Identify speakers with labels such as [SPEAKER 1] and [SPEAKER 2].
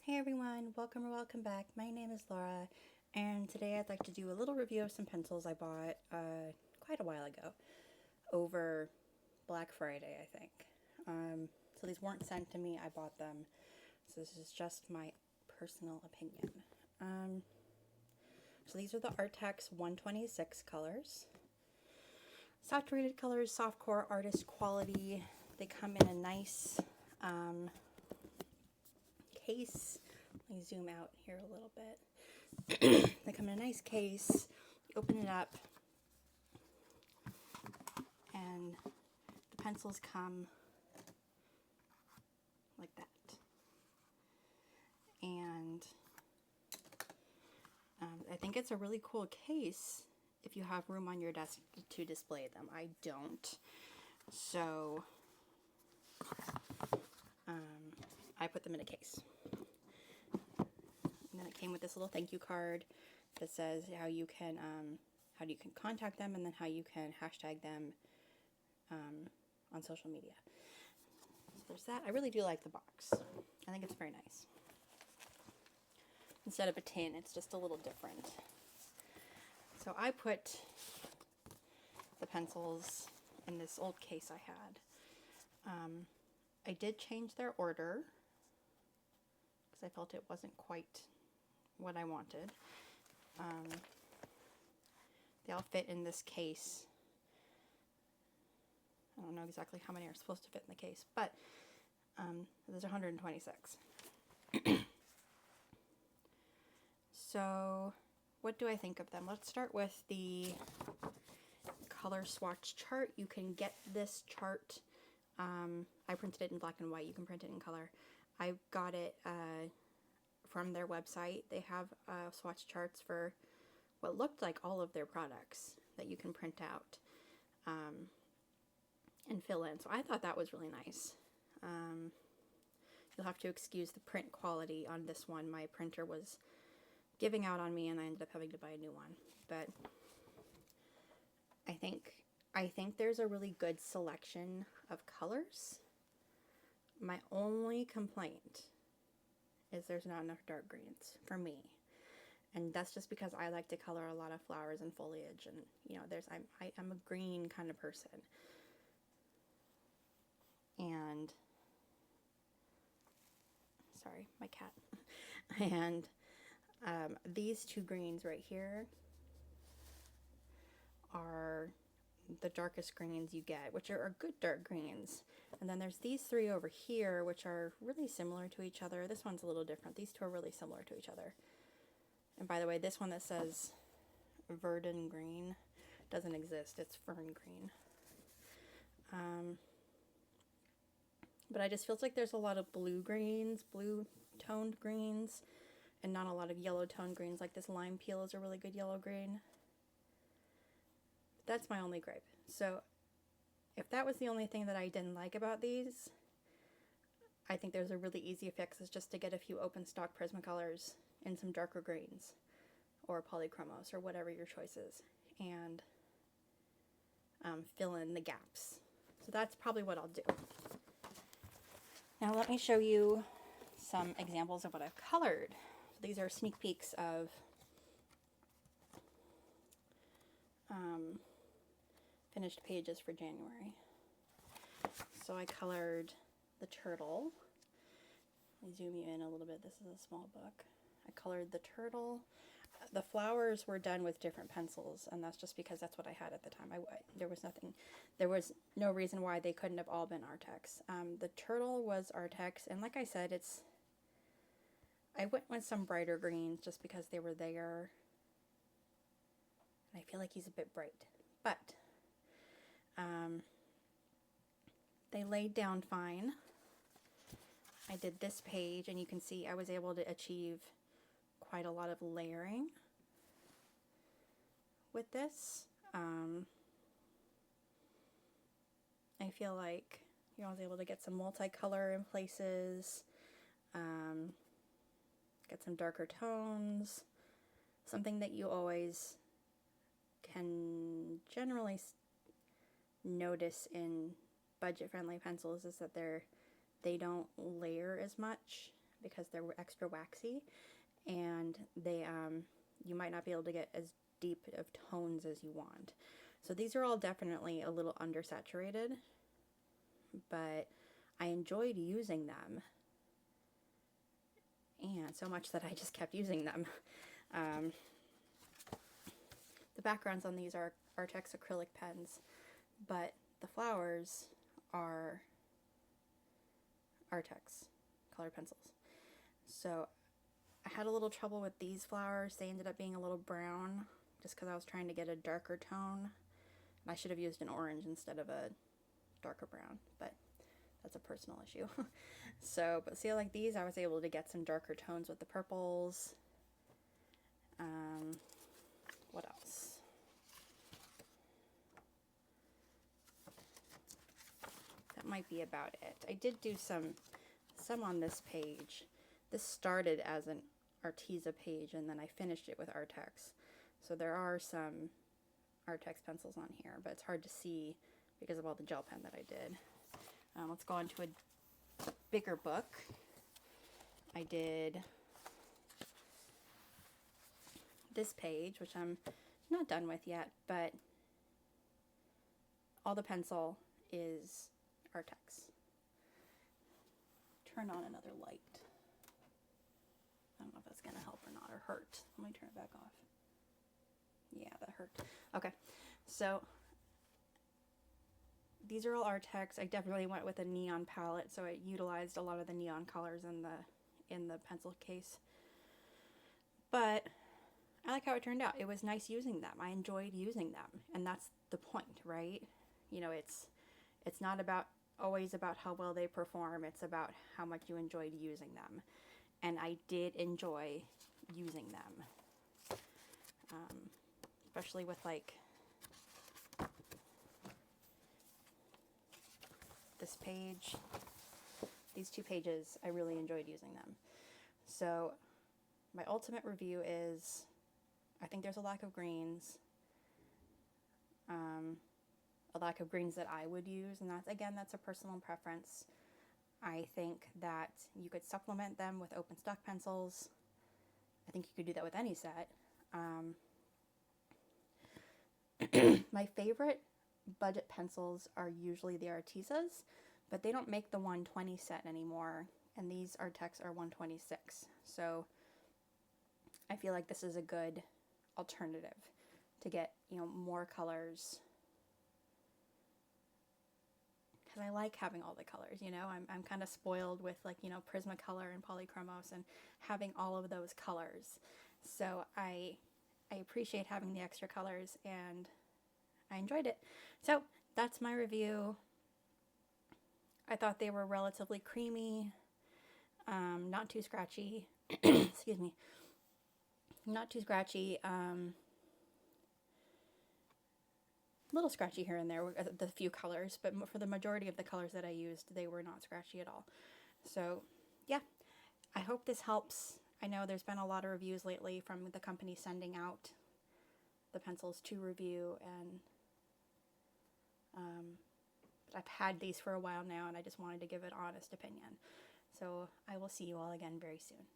[SPEAKER 1] Hey everyone, welcome or welcome back. My name is Laura, and today I'd like to do a little review of some pencils I bought quite a while ago, over Black Friday, I think. So these weren't sent to me, I bought them. So this is just my personal opinion. So these are the Arrtx 126 colors. Saturated colors, softcore, artist quality. They come in a nice case. Let me zoom out here a little bit. They come in a nice case. You open it up, and the pencils come like that. And I think it's a really cool case if you have room on your desk to display them. I don't. So I put them in a case. And then it came with this little thank you card that says how you can contact them, and then how you can hashtag them on social media. So there's that. I really do like the box. I think it's very nice. Instead of a tin, it's just a little different. So I put the pencils in this old case I had. I did change their order because I felt it wasn't quite what I wanted. They all fit in this case. I don't know exactly how many are supposed to fit in the case, but there's 126. So what do I think of them? Let's start with the color swatch chart. You can get this chart. I printed it in black and white. You can print it in color. I got it from their website. They have swatch charts for what looked like all of their products that you can print out and fill in. So I thought that was really nice. You'll have to excuse the print quality on this one. My printer was giving out on me, and I ended up having to buy a new one. But I think there's a really good selection of colors. My only complaint is there's not enough dark greens for me. And that's just because I like to color a lot of flowers and foliage, and I'm a green kind of person. And sorry, my cat. And these two greens right here are the darkest greens you get, which are good dark greens. And then there's these three over here, which are really similar to each other. This one's a little different. These two are really similar to each other. And by the way, this one that says verdant green doesn't exist. It's fern green. But I just feels like there's a lot of blue greens, blue toned greens, and not a lot of yellow toned greens. Like this lime peel is a really good yellow green. That's my only gripe. So if that was the only thing that I didn't like about these, I think there's a really easy fix, is just to get a few open stock Prismacolors and some darker greens, or polychromos, or whatever your choice is, and fill in the gaps. So that's probably what I'll do. Now let me show you some examples of what I've colored. These are sneak peeks of finished pages for January. So I colored the turtle. Let me zoom you in a little bit. This is a small book. I colored the turtle. The flowers were done with different pencils, and that's just because that's what I had at the time. There was no reason why they couldn't have all been Arrtx. The turtle was Arrtx, and like I said, I went with some brighter greens just because they were there. And I feel like he's a bit bright, but they laid down fine. I did this page, and you can see I was able to achieve quite a lot of layering with this. I feel like I was able to get some multicolor in places, get some darker tones. Something that you always can generally notice in budget-friendly pencils is that they don't layer as much. because they're extra waxy, and they you might not be able to get as deep of tones as you want. So these are all definitely a little undersaturated, but I enjoyed using them, and so much that I just kept using them. The backgrounds on these are Arrtx acrylic pens, but the flowers are Arrtx color pencils. So I had a little trouble with these flowers. They ended up being a little brown just because I was trying to get a darker tone. And I should have used an orange instead of a darker brown, but that's a personal issue. So, but see, like these, I was able to get some darker tones with the purples. What else? That might be about it. I did do some on this page. This started as an Arrtx page, and then I finished it with Arrtx. So there are some Arrtx pencils on here, but it's hard to see because of all the gel pen that I did. Let's go on to a bigger book. I did this page, which I'm not done with yet, but all the pencil is Arrtx. Turn on another light. I don't know if that's going to help or not, or hurt. Let me turn it back off. Yeah, that hurt. Okay, so these are all Arrtx. I definitely went with a neon palette, so it utilized a lot of the neon colors in the pencil case. But I like how it turned out. It was nice using them. I enjoyed using them, and that's the point, right? You know, it's not always about how well they perform. It's about how much you enjoyed using them, and I did enjoy using them, especially with like this page. These two pages, I really enjoyed using them. So my ultimate review is, I think there's a lack of greens. A lack of greens that I would use, and that's a personal preference. I think that you could supplement them with open stock pencils. I think you could do that with any set. My favorite budget pencils are usually the Arrtx's, but they don't make the 120 set anymore, and these Arrtx are 126. So I feel like this is a good alternative to get, more colors. Because I like having all the colors, I'm kind of spoiled with Prismacolor and Polychromos and having all of those colors. So I appreciate having the extra colors, and I enjoyed it. So that's my review. I thought they were relatively creamy, not too scratchy. Excuse me. Not too scratchy. Little scratchy here and there, the few colors, but for the majority of the colors that I used, they were not scratchy at all. So yeah, I hope this helps. I know there's been a lot of reviews lately from the company sending out the pencils to review, and I've had these for a while now, and I just wanted to give an honest opinion. So I will see you all again very soon.